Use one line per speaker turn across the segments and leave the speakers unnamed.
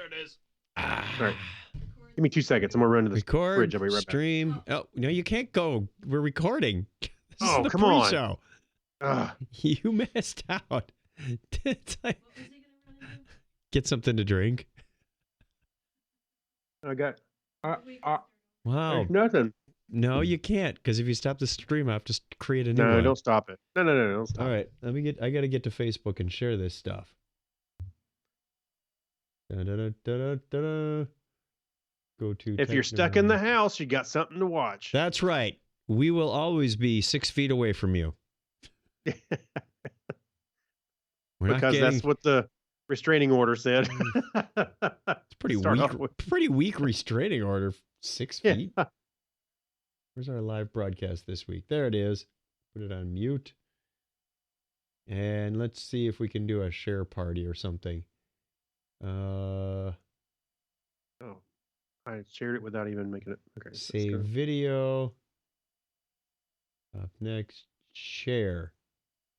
There it is.
All right. Give me 2 seconds. I'm going to run to the fridge. I'll be right back.
Stream. Oh, no, you can't go. We're recording. This is the
come on.
pre-show. You missed out. It's like, get something to drink.
I got...
Wow.
There's nothing.
No, you can't, because if you stop the stream, I have to create a new one.
No, don't stop it. No, don't stop.
All right, I got to get to Facebook and share this stuff. Da-da-da-da-da-da. Go to.
If you're stuck in the house, you got something to watch.
That's right. We will always be 6 feet away from you.
Because that's what the restraining order said.
It's pretty weak restraining order. 6 feet. Yeah. Where's our live broadcast this week? There it is. Put it on mute. And let's see if we can do a share party or something. Oh,
I shared it without even making it. Okay.
Save video. Up next, share.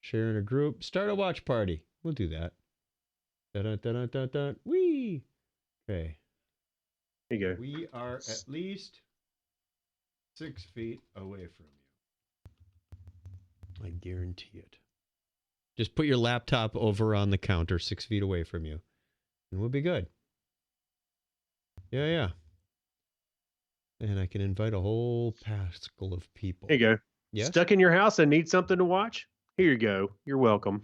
Share in a group. Start a watch party. We'll do that. Da-da-da-da-da-da. Whee! Okay.
There you go.
We are at least 6 feet away from you. I guarantee it. Just put your laptop over on the counter 6 feet away from you, and we'll be good. Yeah. And I can invite a whole pascal of people.
There you go.
Yes?
Stuck in your house and need something to watch? Here you go. You're welcome.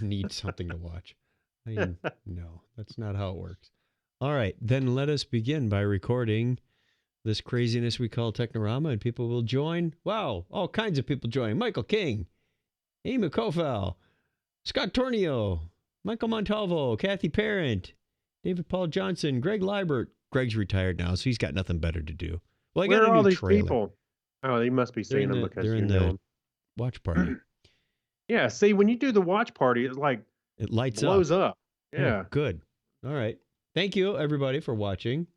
Need something to watch. No, that's not how it works. All right, then let us begin by recording this craziness we call Technorama, and people will join. Wow, all kinds of people join. Michael King, Amy Kofel, Scott Tornio, Michael Montalvo, Kathy Parent, David Paul Johnson, Greg Liebert. Greg's retired now, so he's got nothing better to do. Well, I got
Where are
a
all
new
these
trailer.
people? Oh, they must be seeing them because
they're in the watch party.
Yeah, see, when you do the watch party, it's like
it lights
blows up. Yeah.
Good. All right. Thank you, everybody, for watching.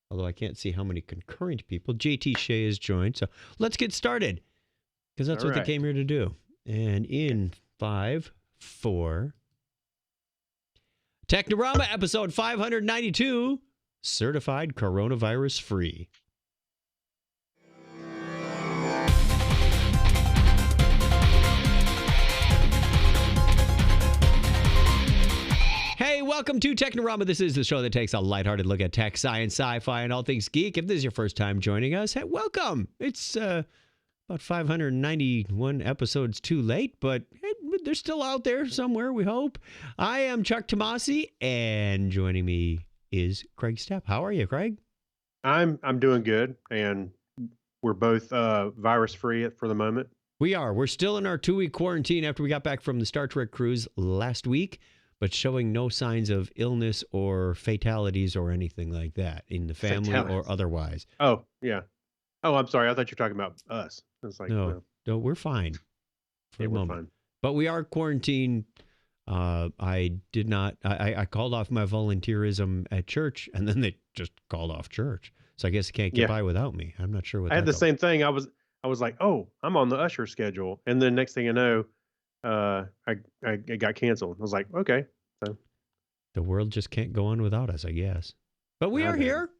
Although I can't see how many concurrent people. JT Shea has joined. So let's get started, because that's what they came here to do. And in 5, 4... Technorama episode 592, certified coronavirus free. Hey, welcome to Technorama. This is the show that takes a lighthearted look at tech, science, sci-fi, and all things geek. If this is your first time joining us, hey, welcome. It's about 591 episodes too late, but hey, they're still out there somewhere, we hope. I am Chuck Tomasi, and joining me is Craig Stepp. How are you, Craig?
I'm doing good, and we're both virus-free for the moment.
We are. We're still in our 2-week quarantine after we got back from the Star Trek cruise last week, but showing no signs of illness or fatalities or anything like that in the family or otherwise.
Oh, yeah. Oh, I'm sorry. I thought you were talking about us. It's like,
no, we're fine for the moment.
Fine.
But we are quarantined. I called off my volunteerism at church, and then they just called off church. So I guess they can't get by without me. I'm not sure what.
I had the same thing. I was like, oh, I'm on the usher schedule, and then next thing I know, I got canceled. I was like, okay. So
the world just can't go on without us, I guess. But we are here.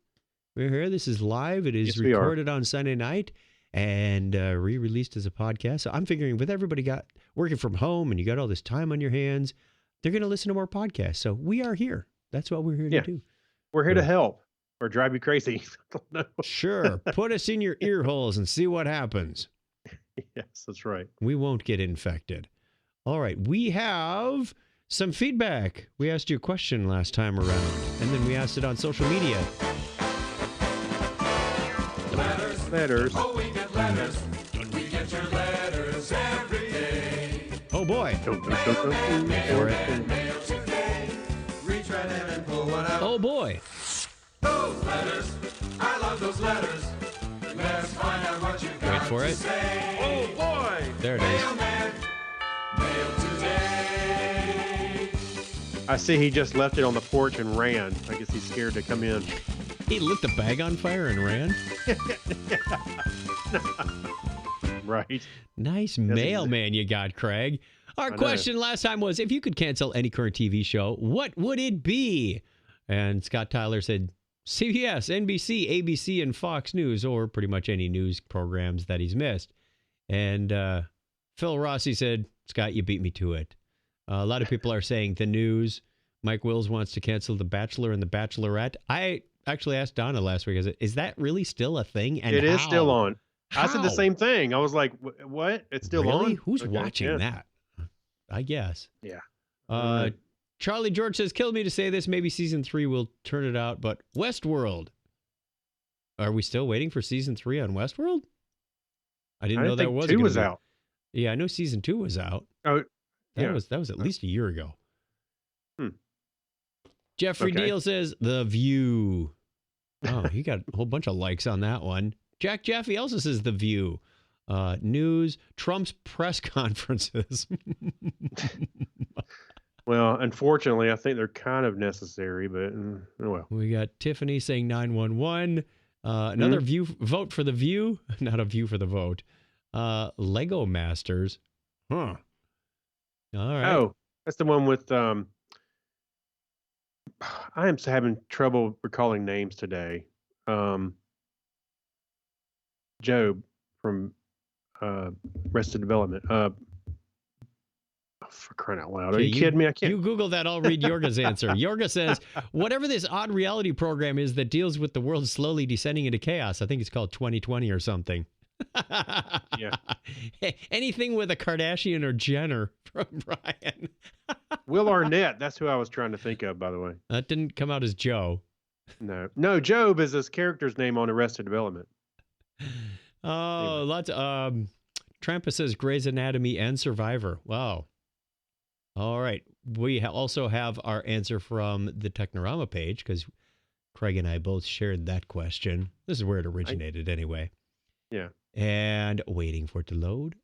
We're here. This is live. It is recorded on Sunday night and re-released as a podcast. So I'm figuring with everybody working from home and you got all this time on your hands, they're going to listen to more podcasts. So we are here. That's what we're here to do.
We're here to help or drive you crazy.
Sure. Put us in your ear holes and see what happens.
Yes, that's right.
We won't get infected. All right. We have some feedback. We asked you a question last time around, and then we asked it on social media.
Letters.
Oh, we get letters. We get your letters every day.
Oh, boy.
Mail today. Reach right in and pull one out.
Oh, boy.
Those letters. I love those letters. Let's find out what you got.
Wait for it.
Say.
Oh, boy.
There it is.
Mailman. Mail today.
I see he just left it on the porch and ran. I guess he's scared to come in.
He lit the bag on fire and ran?
Right.
Nice mailman you got, Craig. Our
know.
question last time was, if you could cancel any current TV show, what would it be? And Scott Tyler said CBS, NBC, ABC, and Fox News, or pretty much any news programs that he's missed. And Phil Rossi said, Scott, you beat me to it. A lot of people are saying the news. Mike Wills wants to cancel The Bachelor and The Bachelorette. I actually asked Donna last week, is that really still a thing? And
It is still on. I said the
How?
same thing. I was like, what? It's still
Really?
on?
Who's
Okay,
watching
yeah.
that? I guess.
Yeah.
Charlie George says, kill me to say this. Maybe season 3 will turn it out. But Westworld. Are we still waiting for season 3 on Westworld? I didn't know there was.
2 was out.
Yeah, I know season 2 was out.
Oh,
That
yeah.
was at least a year ago.
Hmm.
Jeffrey
Okay.
Deal says The View. Oh, he got a whole bunch of likes on that one. Jack Jaffe also says The View. News, Trump's press conferences.
Well, unfortunately, I think they're kind of necessary, but oh well.
We got Tiffany saying 911. Another view vote for The View. Not a view for the vote. Lego Masters. Huh. All right.
Oh, that's the one with I am having trouble recalling names today. Job from Arrested Development. For crying out loud. Are
Okay,
you kidding me? I can't.
You Google that, I'll read Yorga's answer. Yorga says, whatever this odd reality program is that deals with the world slowly descending into chaos, I think it's called 2020 or something.
Yeah.
Anything with a Kardashian or Jenner from Brian.
Will Arnett. That's who I was trying to think of, by the way.
That didn't come out as Joe.
No, Job is his character's name on Arrested Development.
Oh, lots. Trampa says Grey's Anatomy and Survivor. Wow. All right. We also have our answer from the Technorama page because Craig and I both shared that question. This is where it originated anyway.
Yeah.
And waiting for it to load,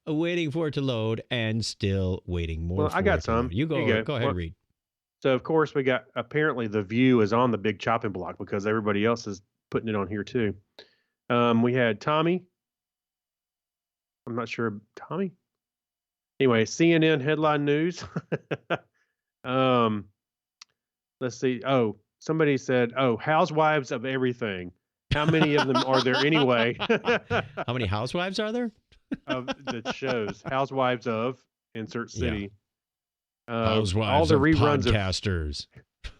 and still waiting more.
Well, I got some.
You go.
Here you go.
Go ahead,
Well,
read.
So, of course, we got apparently The View is on the big chopping block because everybody else is putting it on here too. We had Tommy. I'm not sure. Tommy? Anyway, CNN headline news. Let's see. Oh, somebody said, housewives of everything. How many of them are there anyway?
How many housewives are there?
Of the shows. Housewives of insert city.
Housewives
all the
of
reruns of
podcasters.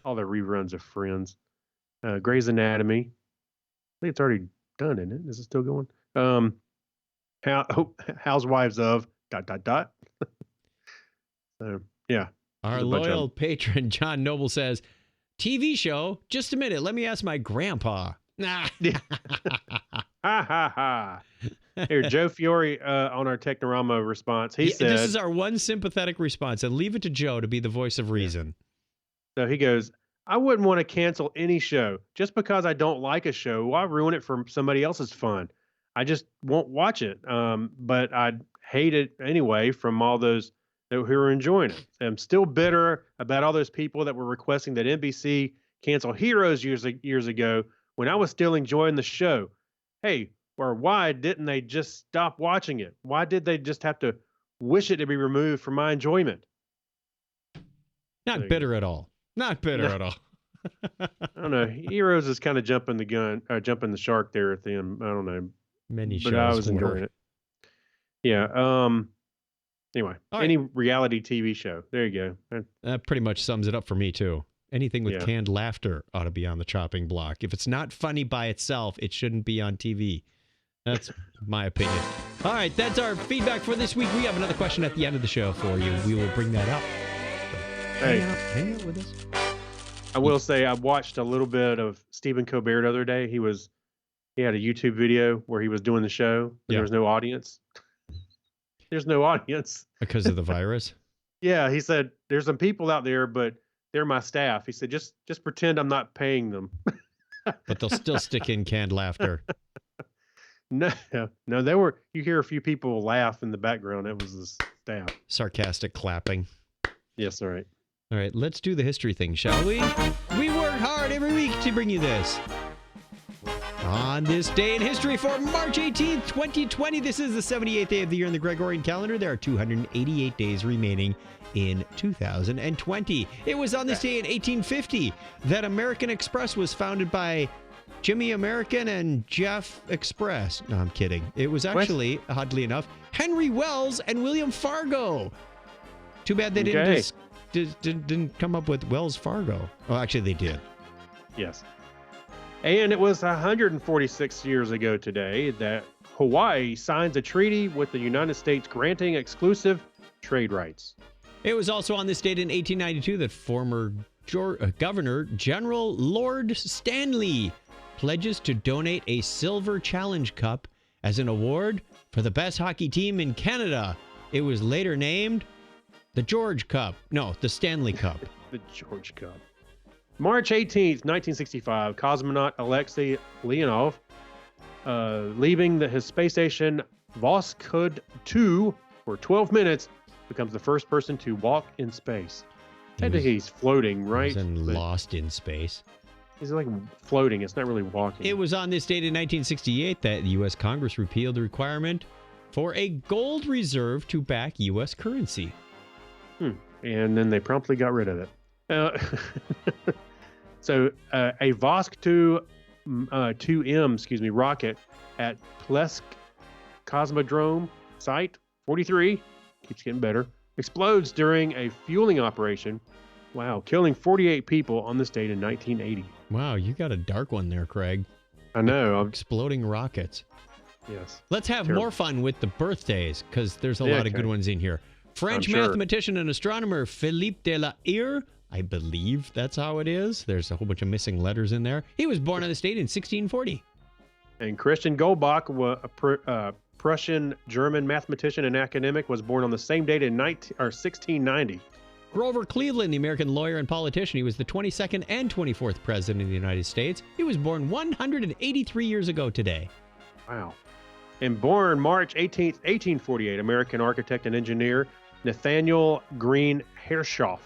all the reruns of Friends. Grey's Anatomy. I think it's already done, isn't it? Is it still going? Housewives of ... So yeah.
Our
There's a bunch of
loyal patron John Noble says, TV show. Just a minute. Let me ask my grandpa. Nah.
Ha ha ha. Here, Joe Fiore on our Technorama response. He said,
this is our one sympathetic response, and leave it to Joe to be the voice of reason.
so he goes, I wouldn't want to cancel any show just because I don't like a show. Why ruin it for somebody else's fun? I just won't watch it. But I'd hate it anyway from all those who are enjoying it. I'm still bitter about all those people that were requesting that NBC cancel Heroes years ago when I was still enjoying the show. Hey, or why didn't they just stop watching it? Why did they just have to wish it to be removed from my enjoyment?
Not bitter at all. Not bitter
No.
at all.
I don't know. Heroes is kind of jumping the shark there at the end. I don't know.
Many shows
But I was
were.
enjoying it. Yeah. Anyway,
All right.
any reality TV show. There you go.
That pretty much sums it up for me, too. Anything with
Yeah.
canned laughter ought to be on the chopping block. If it's not funny by itself, it shouldn't be on TV. That's my opinion. All right, that's our feedback for this week. We have another question at the end of the show for you. We will bring that up. So
Hey.
hang out with us.
I will say I watched a little bit of Stephen Colbert the other day. He had a YouTube video where he was doing the show. And
Yeah.
There was no audience. There's no audience.
Because of the virus?
Yeah, he said there's some people out there, but they're my staff. He said just pretend I'm not paying them.
But they'll still stick in canned laughter.
No, they were. You hear a few people laugh in the background. That was the staff.
Sarcastic clapping.
Yes, all right.
All right, let's do the history thing, shall we? We work hard every week to bring you this. On this day in history for March 18th, 2020, this is the 78th day of the year in the Gregorian calendar. There are 288 days remaining in 2020. It was on this day in 1850 that American Express was founded by Jimmy American and Jeff Express. No, I'm kidding. It was actually, oddly enough, Henry Wells and William Fargo. Too bad they didn't come up with Wells Fargo. Oh, actually, they did.
Yes. And it was 146 years ago today that Hawaii signs a treaty with the United States granting exclusive trade rights.
It was also on this date in 1892 that former Governor General Lord Stanley pledges to donate a Silver Challenge Cup as an award for the best hockey team in Canada. It was later named the George Cup. No, the Stanley Cup.
The George Cup. March 18th, 1965, cosmonaut Alexei Leonov, leaving his space station Voskhod 2 for 12 minutes, becomes the first person to walk in space. Technically, he's floating, right?
He's lost in space.
He's like floating. It's not really walking.
It was on this date in 1968 that the U.S. Congress repealed the requirement for a gold reserve to back U.S. currency.
And then they promptly got rid of it. So a Vosk 2M, rocket at Plesk Cosmodrome Site 43, keeps getting better, explodes during a fueling operation. Wow, killing 48 people on this date in 1980.
Wow, you got a dark one there, Craig.
I know.
Exploding rockets.
Yes.
Let's have more fun with the birthdays, because there's a lot of good ones in here. French mathematician and astronomer Philippe de la Hire, I believe that's how it is. There's a whole bunch of missing letters in there. He was born on this date in 1640.
And Christian Goldbach, a Prussian-German mathematician and academic, was born on the same date in 1690.
Grover Cleveland, the American lawyer and politician. He was the 22nd and 24th president of the United States. He was born 183 years ago today.
Wow. And born March 18th, 1848, American architect and engineer Nathaniel Green Hershoff.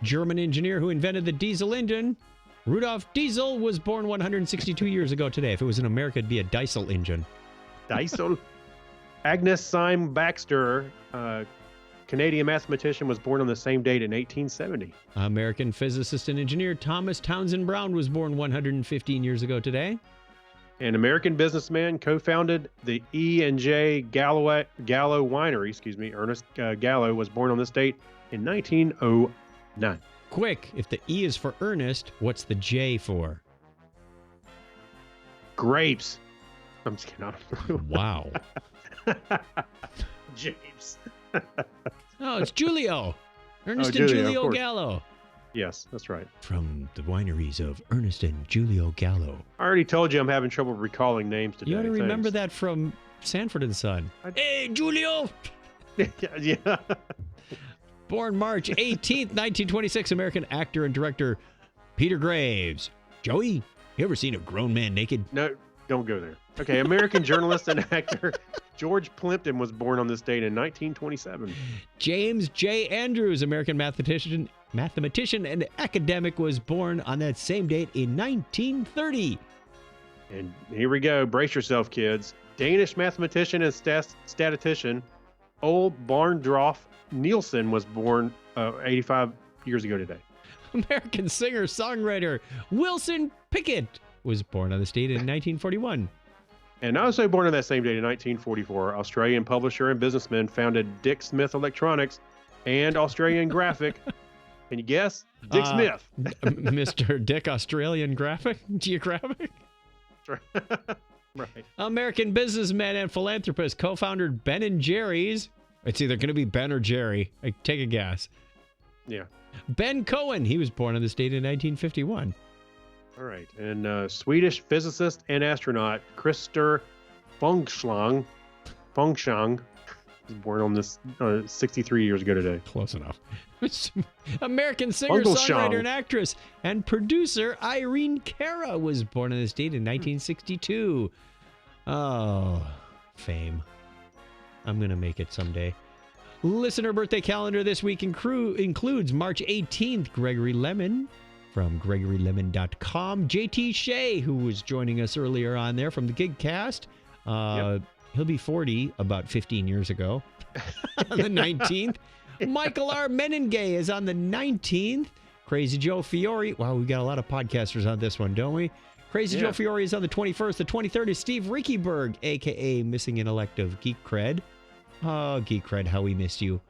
German engineer who invented the diesel engine. Rudolf Diesel was born 162 years ago today. If it was in America, it'd be a diesel engine.
Diesel? Agnes Syme Baxter, Canadian mathematician, was born on the same date in 1870.
American physicist and engineer Thomas Townsend Brown was born 115 years ago today.
An American businessman co-founded the E&J Gallo Winery, Ernest Gallo, was born on this date in 1909.
Quick, if the E is for Ernest, what's the J for?
Grapes. I'm just kidding. I don't know.
Wow.
James.
Oh, it's Julio. Ernest and Julio Gallo.
Yes, that's right.
From the wineries of Ernest and Julio Gallo.
I already told you I'm having trouble recalling names today.
You ought to remember that from Sanford and Son. Hey, Julio!
Yeah.
Born March 18th, 1926, American actor and director Peter Graves. Joey, you ever seen a grown man naked?
No, don't go there. Okay, American journalist and actor George Plimpton was born on this date in 1927.
James J. Andrews, American mathematician and academic, was born on that same date in 1930.
And here we go. Brace yourself, kids. Danish mathematician and statistician Ole Barndorf Nielsen was born 85 years ago today.
American singer-songwriter Wilson Pickett was born on this date in 1941.
And also born on that same date in 1944, Australian publisher and businessman founded Dick Smith Electronics and Australian Graphic. Can you guess? Dick Smith.
Mr. Dick Australian Geographic?
Right.
American businessman and philanthropist, co-founder Ben & Jerry's. It's either going to be Ben or Jerry. Take a guess.
Yeah.
Ben Cohen. He was born on this date in 1951.
All right. And Swedish physicist and astronaut Christer Fångstang was born on this 63 years ago today.
Close enough. American singer, songwriter, and actress and producer Irene Cara was born on this date in 1962. Oh, fame. I'm going to make it someday. Listener birthday calendar this week includes March 18th, Gregory Lemon. from GregoryLemon.com. JT Shea, who was joining us earlier on there from the Gigcast. He'll be 40 about 15 years ago on the 19th. Michael R. Meningay is on the 19th. Crazy Joe Fiore. Wow, we got a lot of podcasters on this one, don't we? Crazy Joe Fiore is on the 21st. The 23rd is Steve Rickyberg, a.k.a. Missing in Elective Geek Cred. Oh, Geek Cred, how we missed you.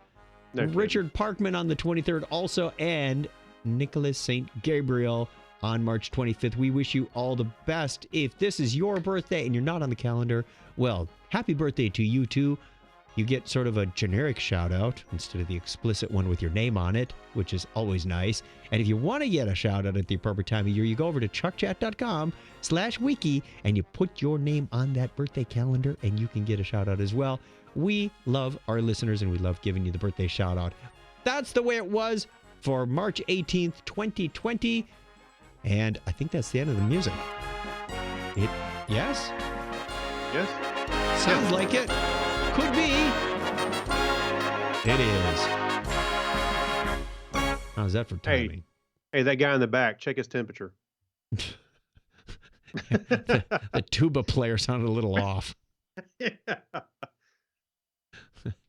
No
Richard Parkman on the 23rd also, and Nicholas St. Gabriel on March 25th. We wish you all the best. If this is your birthday and you're not on the calendar, well, happy birthday to you too. You get sort of a generic shout out instead of the explicit one with your name on it, which is always nice. And if you want to get a shout out at the appropriate time of year, you go over to chuckchat.com/wiki and you put your name on that birthday calendar and you can get a shout out as well. We love our listeners and we love giving you the birthday shout out. That's the way it was for March 18th, 2020. And I think that's the end of the music. Yes?
Yes.
Sounds like it. Could be. It is. How's that for timing?
Hey, that guy in the back, check his temperature.
the tuba player sounded a little off.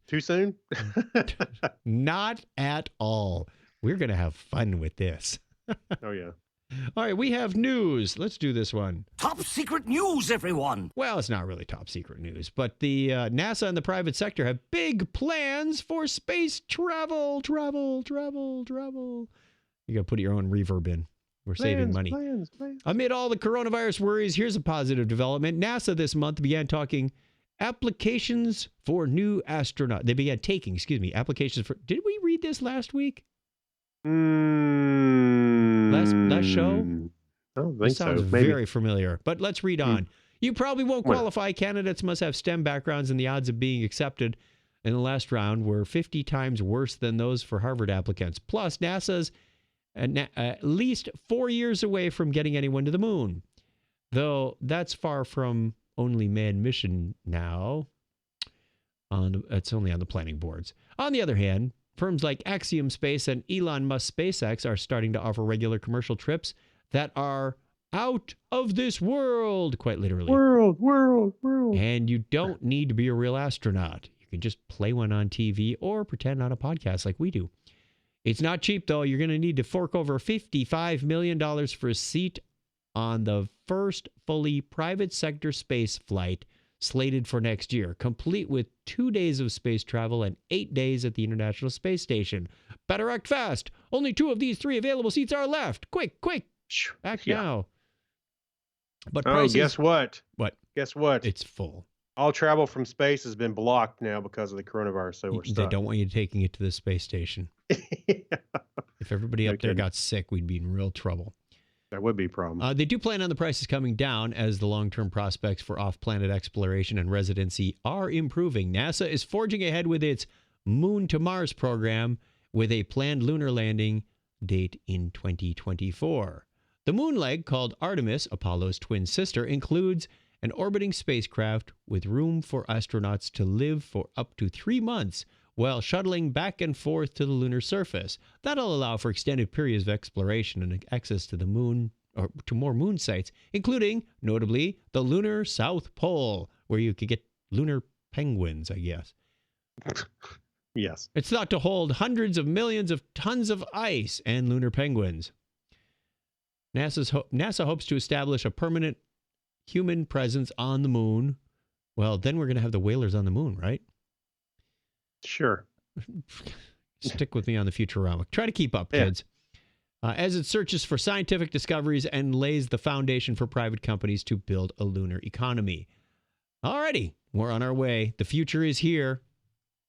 Too soon?
Not at all. We're going to have fun with this.
Oh, yeah.
All right, we have news. Let's do this one.
Top secret news, everyone.
Well, it's not really top secret news, but the NASA and the private sector have big plans for space travel. You got to put your own reverb in. We're saving money.
Plans.
Amid all the coronavirus worries, here's a positive development. NASA this month began taking applications for new astronauts. They began taking, applications for... Did we read this last week? Last show?
I don't think
sounds
so. Maybe.
Very familiar. But let's read on. You probably won't qualify. Candidates must have STEM backgrounds, and the odds of being accepted in the last round were 50 times worse than those for Harvard applicants. Plus, NASA's at least 4 years away from getting anyone to the moon. Though that's far from only manned mission now. It's only on the planning boards. On the other hand, firms like Axiom Space and Elon Musk SpaceX are starting to offer regular commercial trips that are out of this world, quite literally.
World.
And you don't need to be a real astronaut. You can just play one on TV or pretend on a podcast like we do. It's not cheap, though. You're going to need to fork over $55 million for a seat on the first fully private sector space flight slated for next year, complete with 2 days of space travel and 8 days at the International Space Station. Better act fast. Only 2 of these 3 available seats are left. Quick. Act now. But prices...
guess what?
What?
Guess what?
It's full.
All travel from space has been blocked now because of the coronavirus, so we're
They
stuck.
don't want you taking it to the space station. If everybody up there got sick, we'd be in real trouble.
That would be a problem.
They do plan on the prices coming down as the long-term prospects for off-planet exploration and residency are improving. NASA is forging ahead with its Moon to Mars program with a planned lunar landing date in 2024. The moon leg, called Artemis, Apollo's twin sister, includes an orbiting spacecraft with room for astronauts to live for up to 3 months while shuttling back and forth to the lunar surface. That'll allow for extended periods of exploration and access to the moon, or to more moon sites, including, notably, the lunar South Pole, where you could get lunar penguins, I guess.
Yes.
It's thought to hold hundreds of millions of tons of ice and lunar penguins. NASA hopes to establish a permanent human presence on the moon. Well, then we're going to have the whalers on the moon, right?
Sure.
Stick with me on the Futurama. Try to keep up, kids. As it searches for scientific discoveries and lays the foundation for private companies to build a lunar economy. Alrighty, we're on our way. The future is here.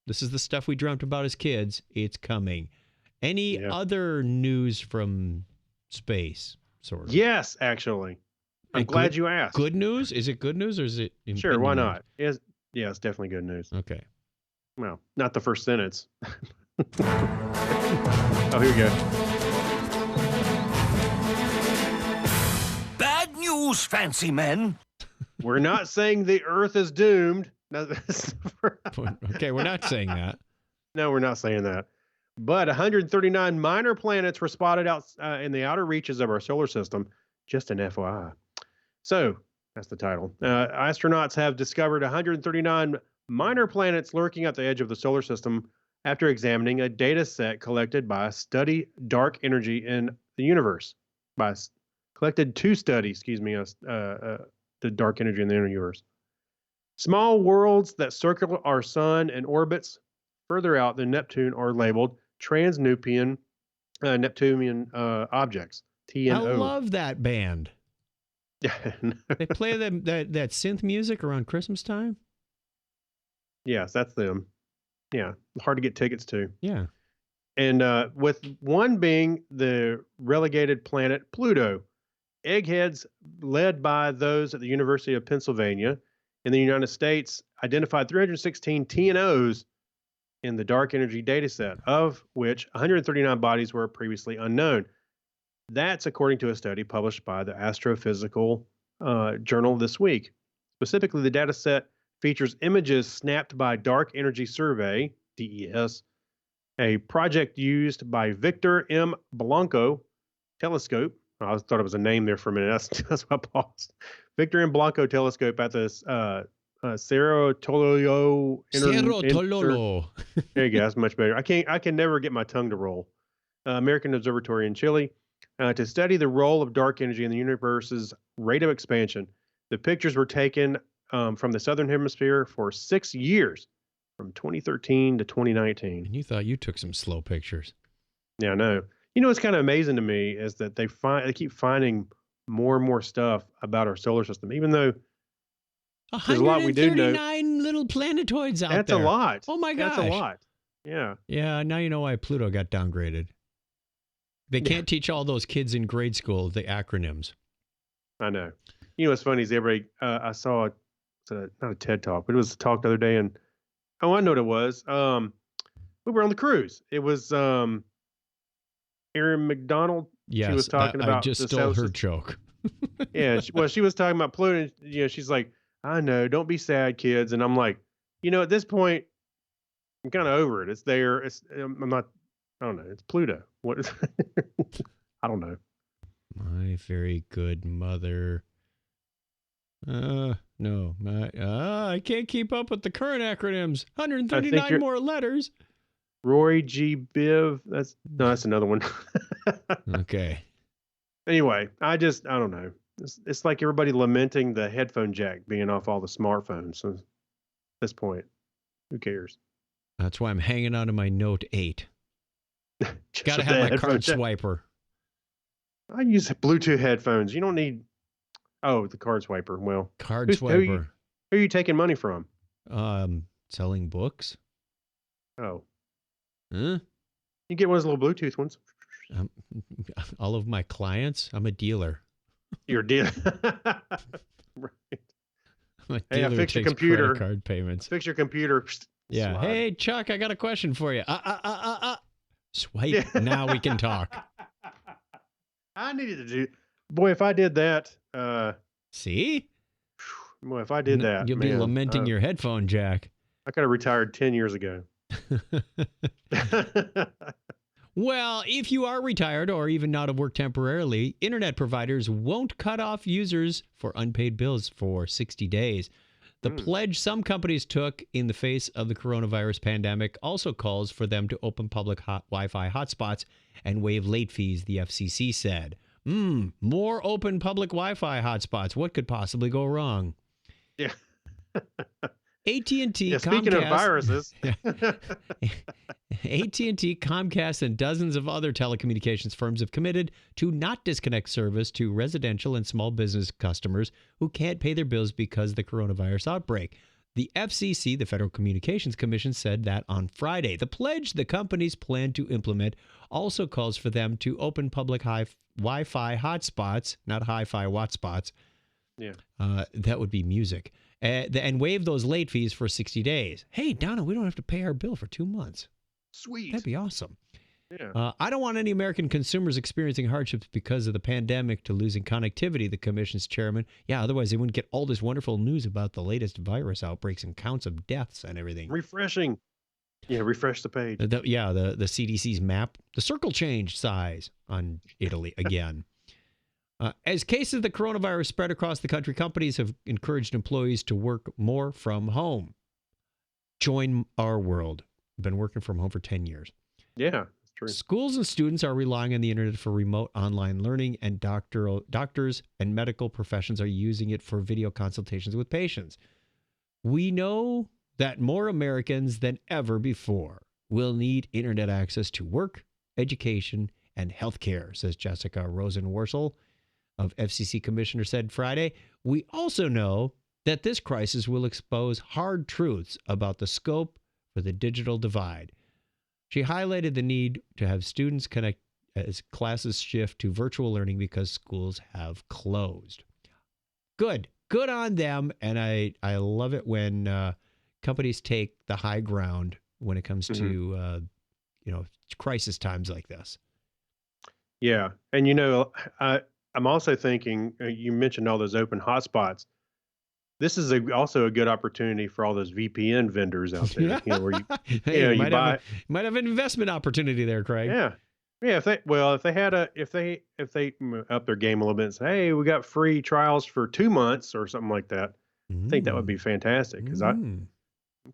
This is the stuff we dreamt about as kids. It's coming. Any other news from space, sort of?
Yes, actually. I'm glad you asked.
Good news? Is it good news or is it...
Sure, why not? It's definitely good news.
Okay.
Well, not the first sentence. Oh, here we go.
Bad news, fancy men.
We're not saying the Earth is doomed. No,
Okay, we're not saying that.
no, we're not saying that. But 139 minor planets were spotted out in the outer reaches of our solar system. Just an FYI. So that's the title. Astronauts have discovered 139 minor planets lurking at the edge of the solar system after examining a data set collected by Study Dark Energy in the Universe. Collected to study, the dark energy in the universe. Small worlds that circle our sun and orbits further out than Neptune are labeled Neptunian objects. TNO.
I love that band. They play that synth music around Christmas time.
Yes, that's them. Yeah, hard to get tickets to.
Yeah.
And with one being the relegated planet Pluto. Eggheads, led by those at the University of Pennsylvania in the United States, identified 316 TNOs in the dark energy data set, of which 139 bodies were previously unknown. That's according to a study published by the Astrophysical Journal this week. Specifically, the data set features images snapped by Dark Energy Survey, DES, a project used by Victor M. Blanco Telescope. I thought it was a name there for a minute. That's why I paused. Victor M. Blanco Telescope at the Cerro Tololo.
Cerro Tololo.
There you go. That's much better. I can never get my tongue to roll. American Observatory in Chile to study the role of dark energy in the universe's rate of expansion. The pictures were taken from the southern hemisphere for 6 years, from 2013 to 2019.
And you thought you took some slow pictures.
Yeah, I know. You know what's kind of amazing to me is that they keep finding more and more stuff about our solar system, even though there's a lot we do know.
139 little planetoids out there.
That's a lot.
Oh my gosh.
That's a lot. Yeah.
Yeah, now you know why Pluto got downgraded. They can't teach all those kids in grade school the acronyms.
I know. You know what's funny is I saw not a TED Talk, but it was a talk the other day, and I know what it was. We were on the cruise. It was Erin McDonald.
Yes,
she was talking about.
I just stole her joke.
Yeah, she was talking about Pluto. And, she's like, I know, don't be sad, kids. And I'm like, at this point, I'm kind of over it. It's there. I'm not. I don't know. It's Pluto. What is? I don't know.
My very good mother. No, I can't keep up with the current acronyms. 139 more letters.
Roy G. Biv. That's another one.
Okay.
Anyway, I don't know. It's like everybody lamenting the headphone jack being off all the smartphones. So at this point, who cares?
That's why I'm hanging on to my Note 8. Got to have my card swiper.
I use Bluetooth headphones. You don't need. Oh, the card swiper. Well,
card swiper.
Who are you taking money from?
Selling books.
Oh.
Huh?
You get one of those little Bluetooth ones.
All of my clients, I'm a dealer.
You're a dealer. Right.
I'm a dealer
I fix your
takes
computer.
credit card payments.
Fix your computer.
Yeah.
Slide.
Hey, Chuck, I got a question for you. Swipe. Yeah. Now we can talk.
I needed to do. Boy, if I did that.
See?
Boy, if I did that.
You'll be lamenting your headphone jack.
I could have retired 10 years ago.
Well, if you are retired or even out of work temporarily, internet providers won't cut off users for unpaid bills for 60 days. The pledge some companies took in the face of the coronavirus pandemic also calls for them to open public Wi-Fi hotspots and waive late fees, the FCC said. More open public Wi-Fi hotspots. What could possibly go wrong?
Yeah.
AT&T,
yeah, speaking
Comcast,
of viruses.
AT&T, Comcast, and dozens of other telecommunications firms have committed to not disconnect service to residential and small business customers who can't pay their bills because of the coronavirus outbreak. The FCC, the Federal Communications Commission, said that on Friday. The pledge the companies plan to implement also calls for them to open public Wi-Fi hotspots, not hi-fi watspots.
Yeah.
That would be music. And waive those late fees for 60 days. Hey, Donna, we don't have to pay our bill for 2 months.
Sweet.
That'd be awesome.
Yeah.
I don't want any American consumers experiencing hardships because of the pandemic to losing connectivity, the commission's chairman. Yeah, otherwise they wouldn't get all this wonderful news about the latest virus outbreaks and counts of deaths and everything.
Refreshing. Yeah, refresh the page.
The CDC's map, the circle changed size on Italy again. As cases of the coronavirus spread across the country, companies have encouraged employees to work more from home. Join our world. I've been working from home for 10 years.
Yeah, that's true.
Schools and students are relying on the internet for remote online learning, and doctors and medical professions are using it for video consultations with patients. We know that more Americans than ever before will need internet access to work, education, and healthcare, says Jessica Rosenworcel of FCC Commissioner said Friday. We also know that this crisis will expose hard truths about the scope for the digital divide. She highlighted the need to have students connect as classes shift to virtual learning because schools have closed. Good on them. And I love it when companies take the high ground when it comes to crisis times like this.
Yeah, and I'm also thinking, you mentioned all those open hotspots. This is also a good opportunity for all those VPN vendors out there. Where you
might have an investment opportunity there, Craig.
Yeah. If they up their game a little bit and say, hey, we got free trials for 2 months or something like that, I think that would be fantastic, because I'm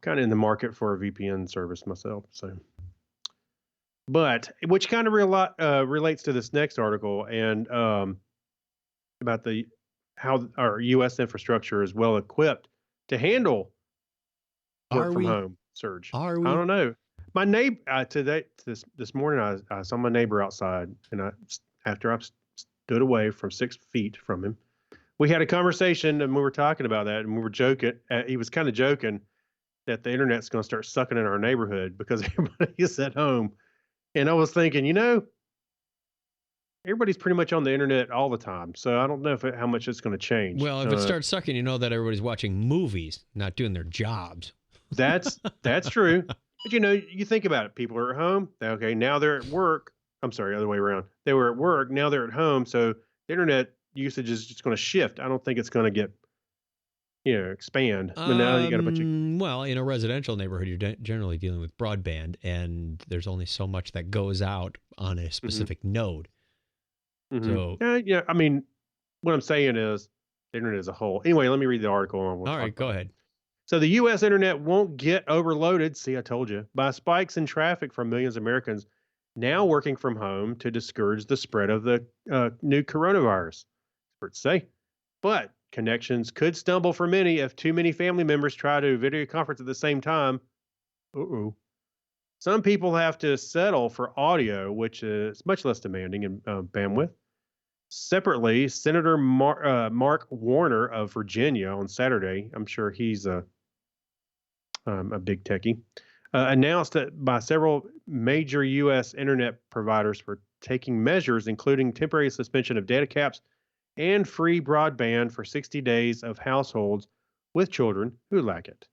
kind of in the market for a VPN service myself. So, but which kind of relates to this next article and about how our U.S. infrastructure is well equipped to handle work from home surge.
Are we?
I don't know. My neighbor this morning, I saw my neighbor outside, and after I stood away from 6 feet from him, we had a conversation, and we were talking about that, and we were joking. He was kind of joking that the internet's going to start sucking in our neighborhood because everybody is at home. And I was thinking, everybody's pretty much on the internet all the time, so I don't know how much it's going to change.
Well, if it starts sucking, you know that everybody's watching movies, not doing their jobs.
That's true. But you think about it. People are at home. Okay, now they're at work. I'm sorry, other way around. They were at work. Now they're at home. So the internet usage is just going to shift. I don't think it's going to get, expand. But now you got a bunch of.
Well, in a residential neighborhood, you're generally dealing with broadband, and there's only so much that goes out on a specific node. So,
I mean, what I'm saying is the internet as a whole. Anyway, let me read the article.
All right, go ahead.
So the U.S. internet won't get overloaded, see, I told you, by spikes in traffic from millions of Americans now working from home to discourage the spread of the new coronavirus, experts say. But connections could stumble for many if too many family members try to video conference at the same time. Some people have to settle for audio, which is much less demanding in bandwidth. Separately, Senator Mark Warner of Virginia on Saturday, I'm sure he's a big techie, announced that by several major U.S. internet providers were taking measures, including temporary suspension of data caps and free broadband for 60 days of households with children who lack it.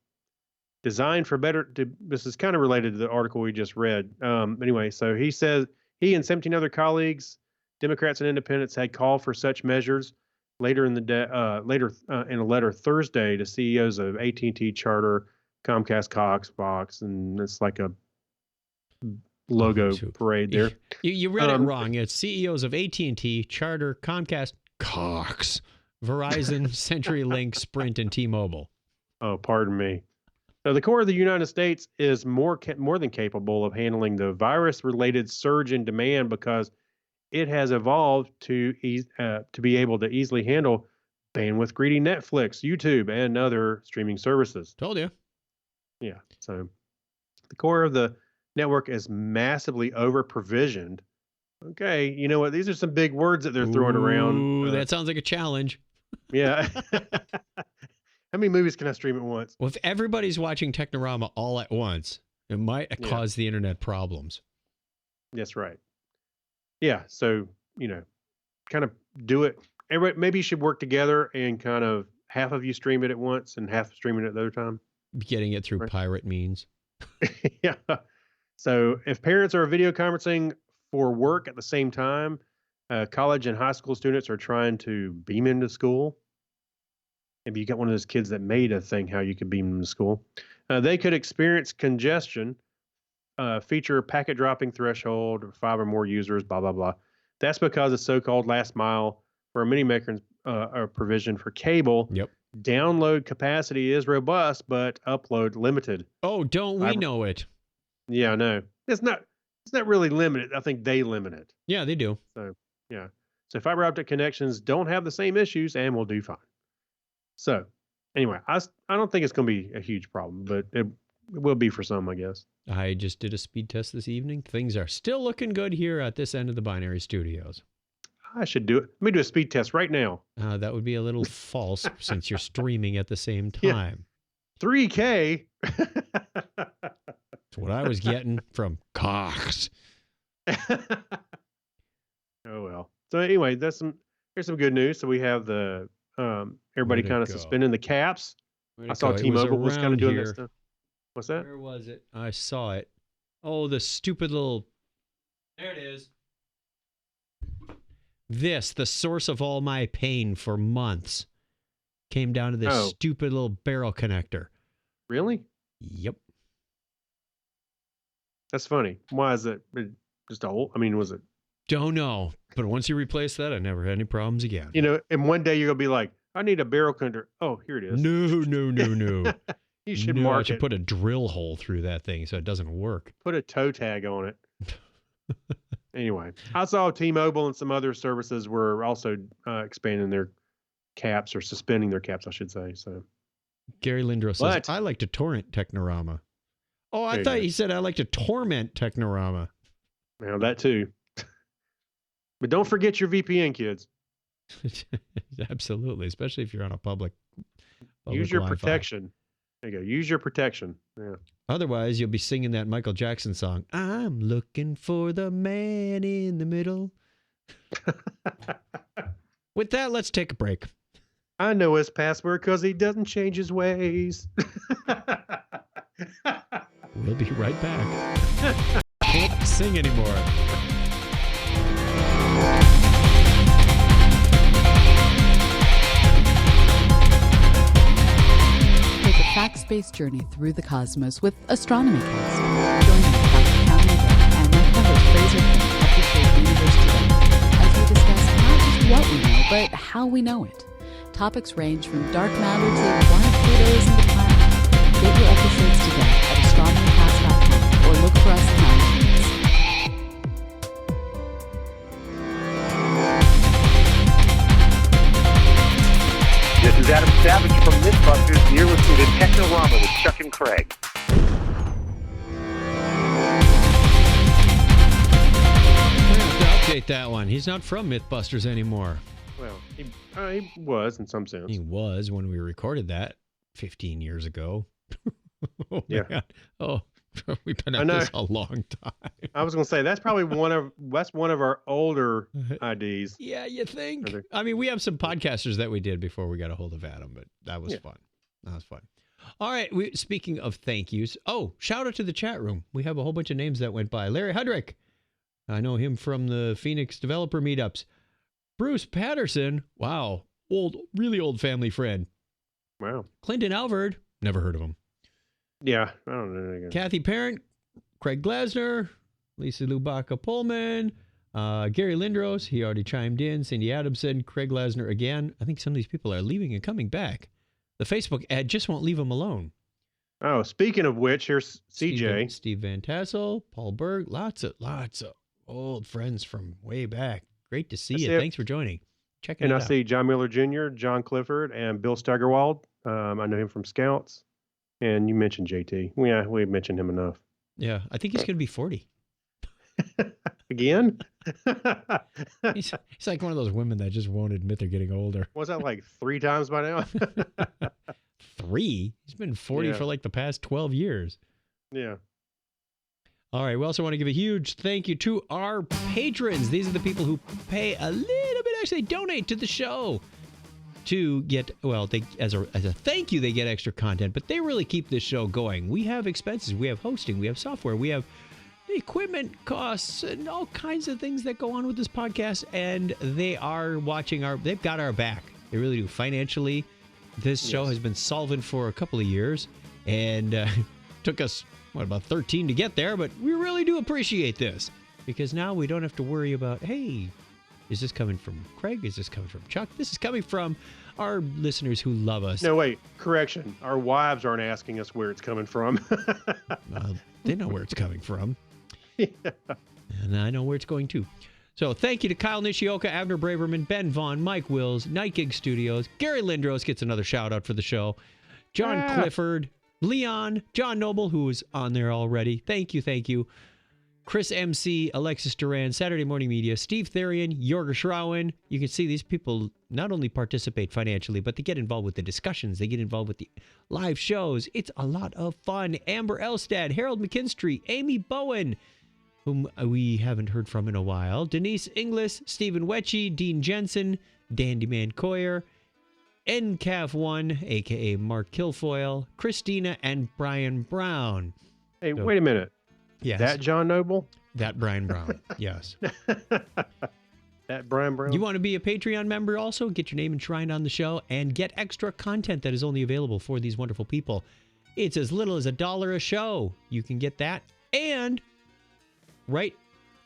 Designed for this is kind of related to the article we just read. Anyway, so he says he and 17 other colleagues, Democrats and independents, had called for such measures later in the day, in a letter Thursday to CEOs of AT&T, Charter, Comcast, Cox, Fox, and it's like a logo parade there.
You read it wrong. It's CEOs of AT&T, Charter, Comcast, Cox, Verizon, CenturyLink, Sprint, and T-Mobile.
Oh, pardon me. So the core of the United States is more than capable of handling the virus-related surge in demand because it has evolved to be able to easily handle bandwidth-greedy Netflix, YouTube, and other streaming services.
Told you.
Yeah. So the core of the network is massively over-provisioned. Okay, you know what? These are some big words that they're throwing around.
That sounds like a challenge.
Yeah. How many movies can I stream at once?
Well, if everybody's watching Technorama all at once, it might cause the internet problems.
That's right. Yeah. So, kind of do it. Everybody, maybe you should work together and kind of half of you stream it at once and half streaming it at the other time.
Getting it through pirate means.
Yeah. So if parents are video conferencing for work at the same time, college and high school students are trying to beam into school. Maybe you got one of those kids that made a thing how you could beam them to school. They could experience congestion feature packet dropping threshold, 5 or more users, blah, blah, blah. That's because the so-called last mile for a mini maker provision for cable.
Yep.
Download capacity is robust, but upload limited.
Oh, don't we know it?
Yeah, I know. It's not really limited. I think they limit it.
Yeah, they do.
So, yeah. So fiber optic connections don't have the same issues and will do fine. So, anyway, I don't think it's going to be a huge problem, but it will be for some, I guess.
I just did a speed test this evening. Things are still looking good here at this end of the Binary Studios.
I should do it. Let me do a speed test right now.
That would be a little false since you're streaming at the same
Yeah.
time.
3K.
That's what I was getting from Cox.
Oh well. So anyway, here's some good news. So we have the everybody
Way to
kind of
go.
suspending the caps.
Way to
I saw
go. It
T-Mobile was kind
around
of doing
here.
that stuff. What's that?
Where was it? I saw it. Oh, the stupid little... There it is. The source of all my pain for months, came down to this
Oh.
stupid little barrel connector.
Really?
Yep.
That's funny. Why is it just old? I mean, was it?
Don't know. But once you replace that, I never had any problems again.
You know, and one day you're gonna be like, I need a barrel connector. Oh, here it is.
No.
You should
No, I
mark
should
it.
put a drill hole through that thing so it doesn't work.
Put a toe tag on it. Anyway, I saw T-Mobile and some other services were also expanding their caps or suspending their caps, I should say. So
Gary Lindros says,
What?
I like to torrent Technorama. Oh, I
There you
thought
go.
he said I like to torment Technorama.
now that too. But don't forget your VPN, kids.
Absolutely, especially if you're on a public
Use your
Wi-Fi.
protection. There you go. Use your protection. Yeah.
Otherwise, you'll be singing that Michael Jackson song, I'm looking for the man in the middle. With that, let's take a break.
I know his password because he doesn't change his ways.
We'll be right back. Can't sing anymore.
Take a fact-based journey through the cosmos with Astronomy Cast. Join me, Dr. Callie and my co-host Fraser King of the State Universe today as we discuss not just what we know, but how we know it. Topics range from dark matter to why Pluto isn't a planet. Get your episodes today at astronomycast.com or look for us in iTunes.
This is Adam Savage from Mythbusters, and you're listening to Technorama with Chuck and Craig.
We're going to have to update that one. He's not from Mythbusters anymore.
Well, he was in some sense.
He was when we recorded that 15 years ago. Oh,
Yeah.
man. Oh, we've been
I
at
know.
this a long time.
I was going to say that's probably one of our older IDs.
Yeah, you think?
Okay.
I mean, we have some podcasters that we did before we got a hold of Adam, but that was
Yeah.
fun. That was fun. All right. Speaking of thank yous. Oh, shout out to the chat room. We have a whole bunch of names that went by. Larry Hudrick. I know him from the Phoenix developer meetups. Bruce Patterson. Wow. Really old family friend.
Wow.
Clinton Alvord. Never heard of him.
Yeah, I don't know. Again.
Kathy Parent. Craig Glasner. Lisa Lubaka Pullman. Gary Lindros. He already chimed in. Cindy Adamson. Craig Glasner again. I think some of these people are leaving and coming back. The Facebook ad just won't leave them alone.
Oh, speaking of which, here's CJ.
Steve Van Tassel, Paul Berg, lots of old friends from way back. Great to see
That's
you.
it.
Thanks for joining. Checking
And
it
I
out.
see John Miller Jr., John Clifford, and Bill Steigerwald. I know him from Scouts. And you mentioned JT. Yeah, we mentioned him enough.
Yeah, I think he's going to be 40.
Again?
He's like one of those women that just won't admit they're getting older.
Was that like 3 times by now?
3? He's been 40
Yeah.
for like the past 12 years.
Yeah.
All right. We also want to give a huge thank you to our patrons. These are the people who pay a little bit, actually donate to the show to get, well, they as a thank you, they get extra content, but they really keep this show going. We have expenses. We have hosting. We have software. We have equipment costs and all kinds of things that go on with this podcast, and they are they've got our back. They really do. Financially, this show
Yes.
has been solvent for a couple of years, and took us about 13 to get there, but we really do appreciate this because now we don't have to worry about, hey, is this coming from Craig? Is this coming from Chuck? This is coming from our listeners who love us.
No, wait. Correction. Our wives aren't asking us where it's coming from.
They know where it's coming from.
Yeah.
And I know where it's going to. So thank you to Kyle Nishioka, Abner Braverman, Ben Vaughn, Mike Wills, Night Gig Studios. Gary Lindros gets another shout out for the show. John Clifford, Leon, John Noble, who was on there already. Thank you, thank you. Chris MC, Alexis Duran, Saturday Morning Media, Steve Therian, Jorger Schrauen. You can see these people not only participate financially, but they get involved with the discussions. They get involved with the live shows. It's a lot of fun. Amber Elstad, Harold McKinstry, Amy Bowen, whom we haven't heard from in a while, Denise Inglis, Stephen Wetchy, Dean Jensen, Dandy Man Coyer, NCAF1, a.k.a. Mark Kilfoyle, Christina, and Brian Brown.
Hey, wait a minute.
Yes.
That John Noble?
That Brian Brown, yes.
That Brian Brown?
You want to be a Patreon member also? Get your name enshrined on the show and get extra content that is only available for these wonderful people. It's as little as $1 a show. You can get that. And right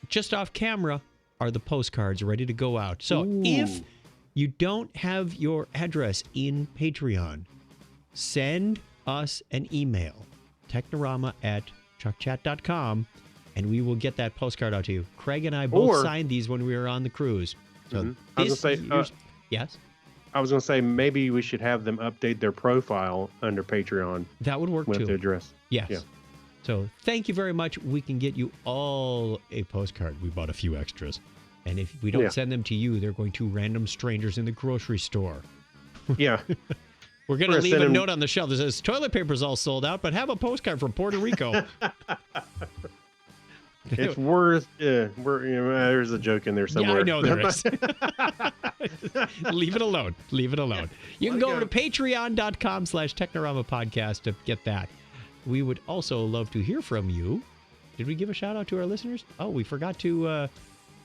just off camera are the postcards ready to go out. So if you don't have your address in Patreon, send us an email, technorama@chuckchat.com, and we will get that postcard out to you. Craig and I both signed these when we were on the cruise. So
I was going to say,
yes?
I was going to say maybe we should have them update their profile under Patreon.
That would work
with
too.
their address.
Yes.
Yeah.
So thank you very much. We can get you all a postcard. We bought a few extras. And if we don't send them to you, they're going to random strangers in the grocery store.
Yeah.
We're going to leave a note on the shelf that says, toilet paper's all sold out, but have a postcard from Puerto Rico.
It's worth, there's a joke in there somewhere.
Yeah, I know there is. Leave it alone. Leave it alone. You can go over to patreon.com/Technorama podcast to get that. We would also love to hear from you. Did we give a shout out to our listeners? Oh, we forgot to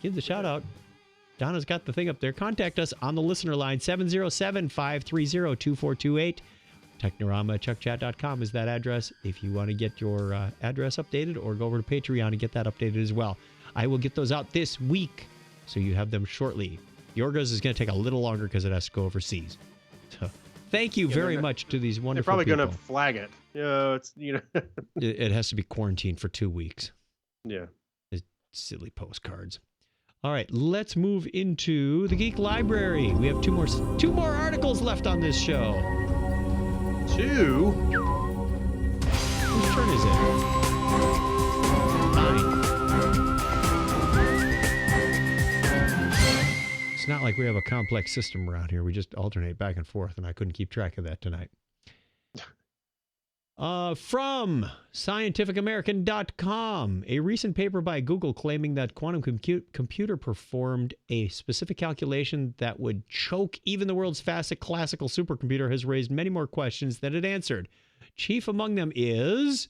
give the shout out. Donna's got the thing up there. Contact us on the listener line, 707-530-2428. Technorama@chuckchat.com is that address if you want to get your address updated, or go over to Patreon and get that updated as well. I will get those out this week, so you have them shortly. Yorgos is going to take a little longer because it has to go overseas. So thank you very much to these wonderful
people. They're probably
going
to flag it. It's,
it has to be quarantined for 2 weeks.
Yeah.
It's silly postcards. All right, let's move into the Geek Library. We have two more articles left on this show.
2?
Whose turn is it? Mine. It's not like we have a complex system around here. We just alternate back and forth, and I couldn't keep track of that tonight. From scientificamerican.com, a recent paper by Google claiming that quantum computer performed a specific calculation that would choke even the world's fastest classical supercomputer has raised many more questions than it answered. Chief among them is,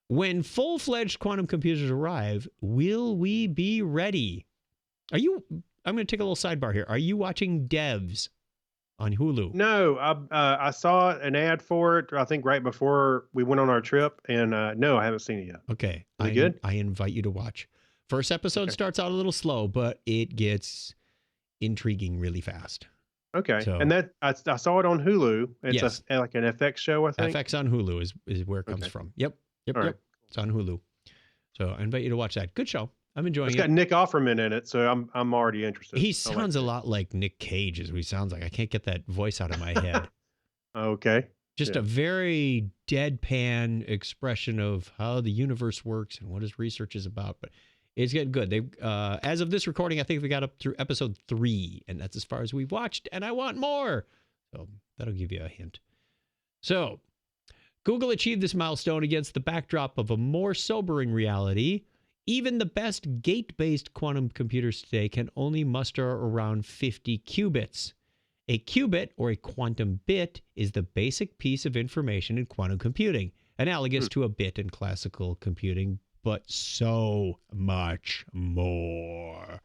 when full-fledged quantum computers arrive, will we be ready? I'm going to take a little sidebar here. Are you watching Devs on Hulu?
No, I saw an ad for it, I think right before we went on our trip, and no, I haven't seen it yet.
Okay.
Is it good?
I invite you to watch. First episode starts out a little slow, but it gets intriguing really fast.
Okay.
So,
and that I saw it on Hulu. It's
Yes.
like an FX show, I think.
FX on Hulu is where it comes from. Yep.
All right.
It's on Hulu. So I invite you to watch that. Good show. I'm enjoying
It's
it.
got Nick Offerman in it, so I'm already interested.
He sounds a lot like Nick Cage, is what he sounds like. I can't get that voice out of my head.
Okay.
Just a very deadpan expression of how the universe works and what his research is about. But it's getting good. They, as of this recording, I think we got up through episode 3, and that's as far as we've watched. And I want more. So that'll give you a hint. So Google achieved this milestone against the backdrop of a more sobering reality. Even the best gate-based quantum computers today can only muster around 50 qubits. A qubit, or a quantum bit, is the basic piece of information in quantum computing, analogous to a bit in classical computing, but so much more.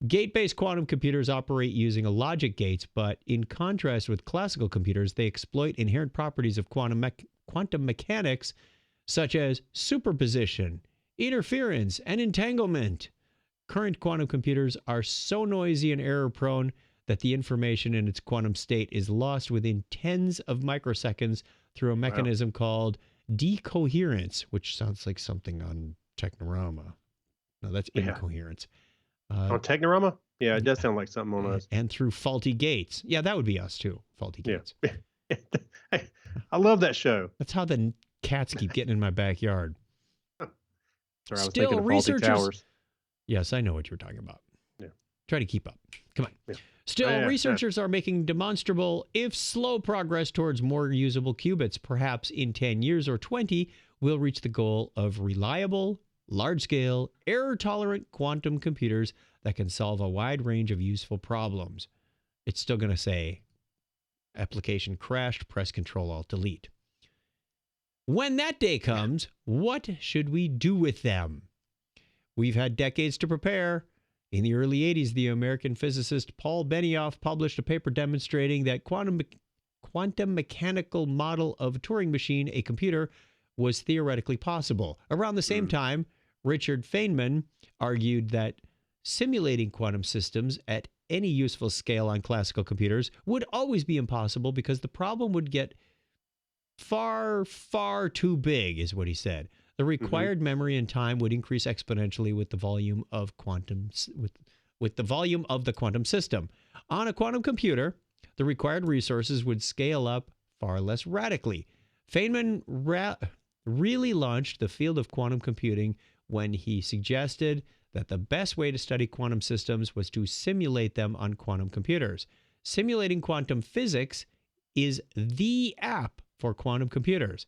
Gate-based quantum computers operate using a logic gates, but in contrast with classical computers, they exploit inherent properties of quantum mechanics such as superposition, interference, and entanglement. Current quantum computers are so noisy and error-prone that the information in its quantum state is lost within tens of microseconds through a mechanism called decoherence, which sounds like something on Technorama. No, that's incoherence.
On Technorama? Yeah, it does sound like something on us.
And through faulty gates. Yeah, that would be us too. Faulty gates.
Yeah. Hey, I love that show.
That's how the cats keep getting in my backyard.
Sorry, I was
Still,
thinking of Faulty
researchers.
Towers.
Yes, I know what you're talking about.
Yeah.
Try to keep up. Come on.
Yeah.
Still,
Yeah.
researchers are making demonstrable, if slow, progress towards more usable qubits. Perhaps in 10 years or 20, we'll reach the goal of reliable, large-scale, error-tolerant quantum computers that can solve a wide range of useful problems. It's still going to say, application crashed, press Control-Alt-Delete. When that day comes, what should we do with them? We've had decades to prepare. In the early 80s, the American physicist Paul Benioff published a paper demonstrating that quantum mechanical model of a Turing machine, a computer, was theoretically possible. Around the same time, Richard Feynman argued that simulating quantum systems at any useful scale on classical computers would always be impossible because the problem would get far, far too big, is what he said. The required memory and time would increase exponentially with the volume of with the volume of the quantum system. On a quantum computer, the required resources would scale up far less radically. Feynman really launched the field of quantum computing when he suggested that the best way to study quantum systems was to simulate them on quantum computers. Simulating quantum physics is the app for quantum computers.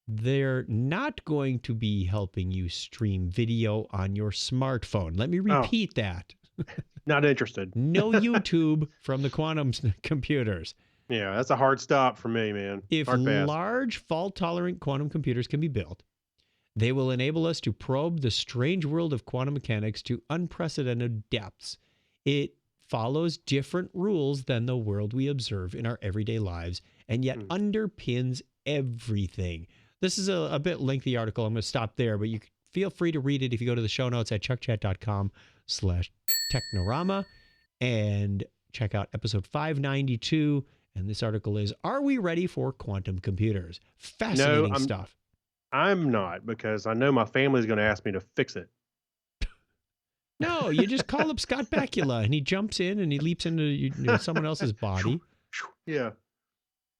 They're not going to be helping you stream video on your smartphone. Let me repeat that.
Not interested.
No YouTube from the quantum computers.
Yeah, that's a hard stop for me, man.
If
Hard pass.
large fault-tolerant quantum computers can be built, they will enable us to probe the strange world of quantum mechanics to unprecedented depths. It follows different rules than the world we observe in our everyday lives, and yet underpins everything. This is a bit lengthy article. I'm going to stop there, but you feel free to read it if you go to the show notes at chuckchat.com/Technorama and check out episode 592. And this article is, Are We Ready for Quantum Computers? Fascinating stuff.
I'm not, because I know my family's going to ask me to fix it.
No, you just call up Scott Bakula and he jumps in and he leaps into someone else's body.
Yeah.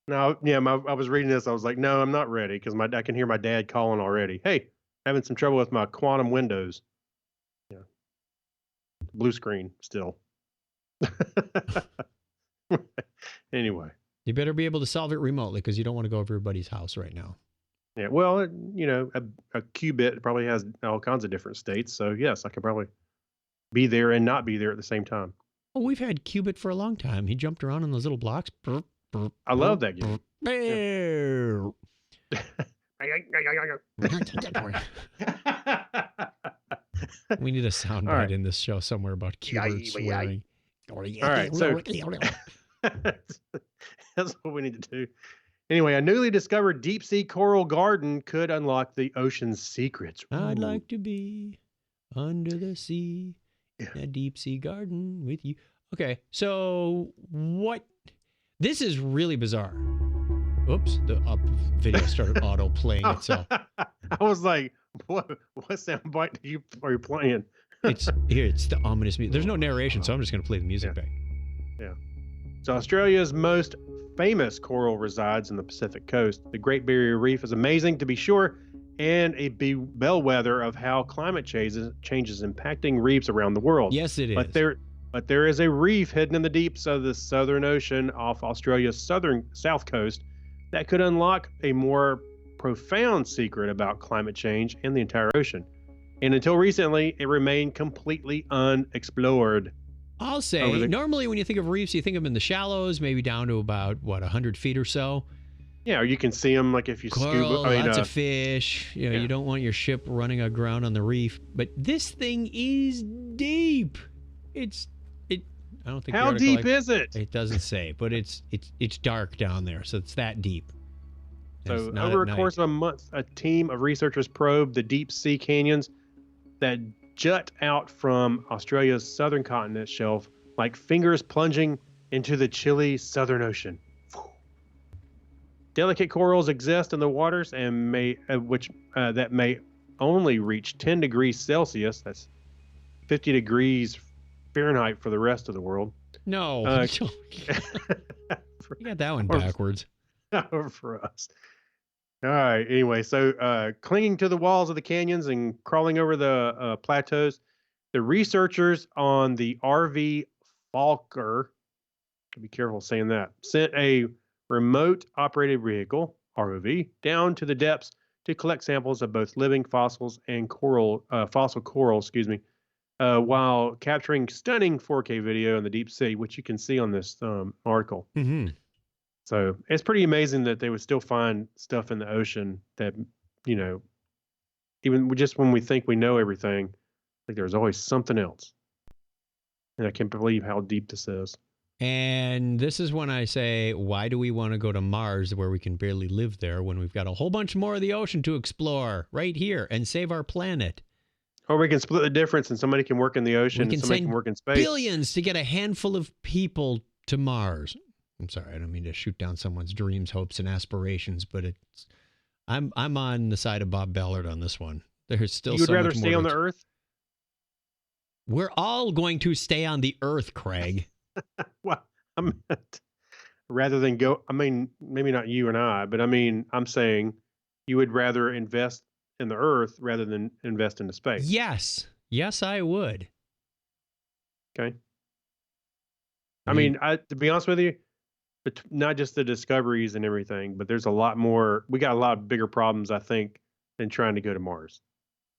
No, yeah, I was reading this. I was like, no, I'm not ready, because I can hear my dad calling already. Hey, having some trouble with my quantum windows. Yeah. Blue screen still. Anyway.
You better be able to solve it remotely because you don't want to go over everybody's house right now.
Yeah, well, a qubit probably has all kinds of different states. So, yes, I could probably be there and not be there at the same time.
Oh, we've had Qubit for a long time. He jumped around on those little blocks. Burp, burp,
I love that game.
burp. We need a sound bite in this show somewhere about Qubit swearing.
All right, so that's what we need to do. Anyway, a newly discovered deep-sea coral garden could unlock the ocean's secrets.
I'd like to be under the sea in a deep-sea garden with you. Okay, so what? This is really bizarre. Oops, the up video started auto-playing itself.
I was like, what soundbite are you playing?
It's the ominous music. There's no narration, so I'm just going to play the music back.
Yeah. So Australia's most famous coral resides in the Pacific coast. The Great Barrier Reef is amazing, to be sure, and a bellwether of how climate change is impacting reefs around the world.
Yes, it is.
But there is a reef hidden in the deeps of the Southern Ocean off Australia's south coast that could unlock a more profound secret about climate change and the entire ocean. And until recently, it remained completely unexplored.
I'll say, normally when you think of reefs, you think of them in the shallows, maybe down to about, 100 feet or so.
Yeah, or you can see them like if you
Coral,
scuba.
lots of fish. You don't want your ship running aground on the reef. But this thing is deep. I don't think.
How deep is it?
It doesn't say, but it's dark down there, so it's that deep.
So
It's not
over
at
a course of a month, a team of researchers probed the deep sea canyons that jut out from Australia's southern continent shelf like fingers plunging into the chilly Southern Ocean. Delicate corals exist in the waters and that may only reach 10 degrees Celsius. That's 50 degrees Fahrenheit for the rest of the world.
No.
Uh,
You got that one
or-
backwards.
for us. All right. Anyway, so clinging to the walls of the canyons and crawling over the plateaus, the researchers on the RV Falker, be careful saying that, sent a remote operated vehicle, ROV, down to the depths to collect samples of both living fossils and fossil coral, while capturing stunning 4K video in the deep sea, which you can see on this article.
Mm-hmm.
So it's pretty amazing that they would still find stuff in the ocean that, even just when we think we know everything, like there's always something else. And I can't believe how deep this is.
And this is when I say, why do we want to go to Mars where we can barely live there when we've got a whole bunch more of the ocean to explore right here and save our planet?
Or we can split the difference and somebody can work in the ocean
We
and
can
somebody
send
can work in space.
billions to get a handful of people to Mars. I'm sorry, I don't mean to shoot down someone's dreams, hopes, and aspirations, but I'm on the side of Bob Ballard on this one. There's still
You would
so
rather
much more
stay
to
on the Earth?
We're all going to stay on the Earth, Craig.
Well, I meant rather than go. I mean, maybe not you and I, but I mean, I'm saying you would rather invest in the Earth rather than invest into space.
Yes, I would.
Okay. I mean, to be honest with you, not just the discoveries and everything, but there's a lot more. We got a lot bigger problems, I think, than trying to go to Mars.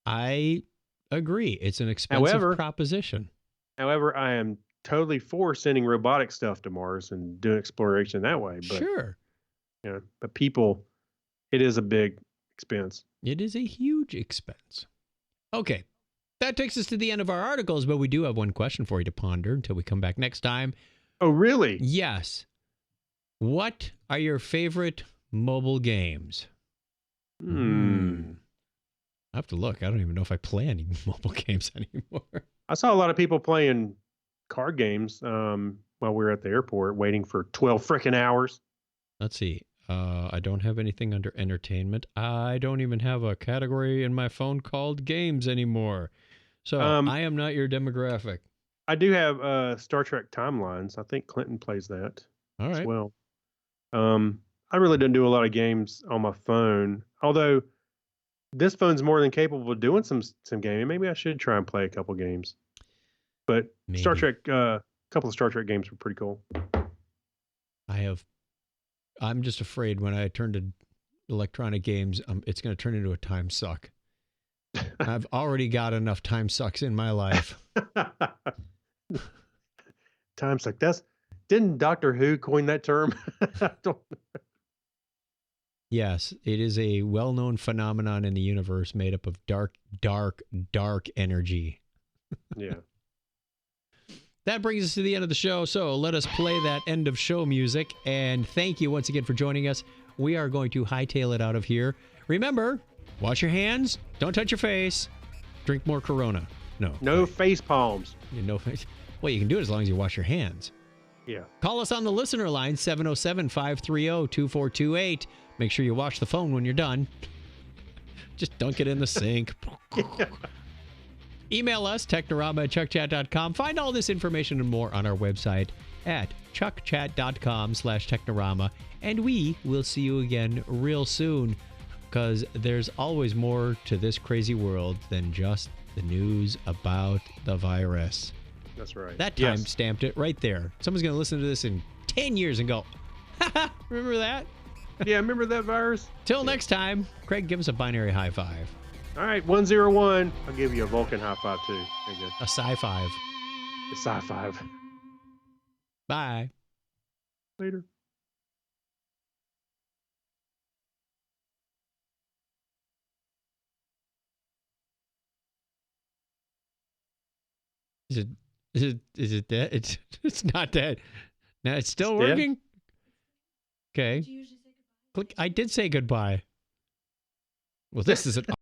I agree. It's an expensive proposition.
However, I am totally for sending robotic stuff to Mars and doing exploration that way. But,
Sure.
But people, it is a big expense.
It is a huge expense. Okay. That takes us to the end of our articles, but we do have one question for you to ponder until we come back next time.
Oh, really?
Yes. What are your favorite mobile games? I have to look. I don't even know if I play any mobile games anymore.
I saw a lot of people playing card games while we were at the airport waiting for 12 freaking hours.
Let's see. I don't have anything under entertainment. I don't even have a category in my phone called games anymore. So I am not your demographic.
I do have Star Trek Timelines. I think Clinton plays that
All right.
as well. I really don't do a lot of games on my phone, although this phone's more than capable of doing some gaming. Maybe I should try and play a couple games. But
Maybe.
Star Trek, a couple of Star Trek games were pretty cool.
I'm just afraid when I turn to electronic games, it's going to turn into a time suck. I've already got enough time sucks in my life.
Time suck. Didn't Doctor Who coin that term?
Yes, it is a well-known phenomenon in the universe made up of dark, dark, dark energy.
Yeah.
That brings us to the end of the show, so let us play that end of show music. And thank you once again for joining us. We are going to hightail it out of here. Remember, wash your hands, don't touch your face, drink more Corona. No
face palms.
No face. Well, you can do it as long as you wash your hands.
Yeah.
Call us on the listener line, 707-530-2428. Make sure you wash the phone when you're done. Just dunk it in the sink. Email us, technorama@chuckchat.com. Find all this information and more on our website at chuckchat.com/technorama. And we will see you again real soon, because there's always more to this crazy world than just the news about the virus.
That's right.
That time stamped it right there. Someone's going to listen to this in 10 years and go, haha, remember that?
Yeah, remember that virus?
Till next time, Craig, give us a binary high five.
All right, 101. I'll give you a Vulcan high five, too. There you go.
A sci-five.
A sci-five.
Bye.
Later.
Is it dead? It's not dead. Now it's still
It's dead?
working? Okay. Click. I did say goodbye. Well, this is an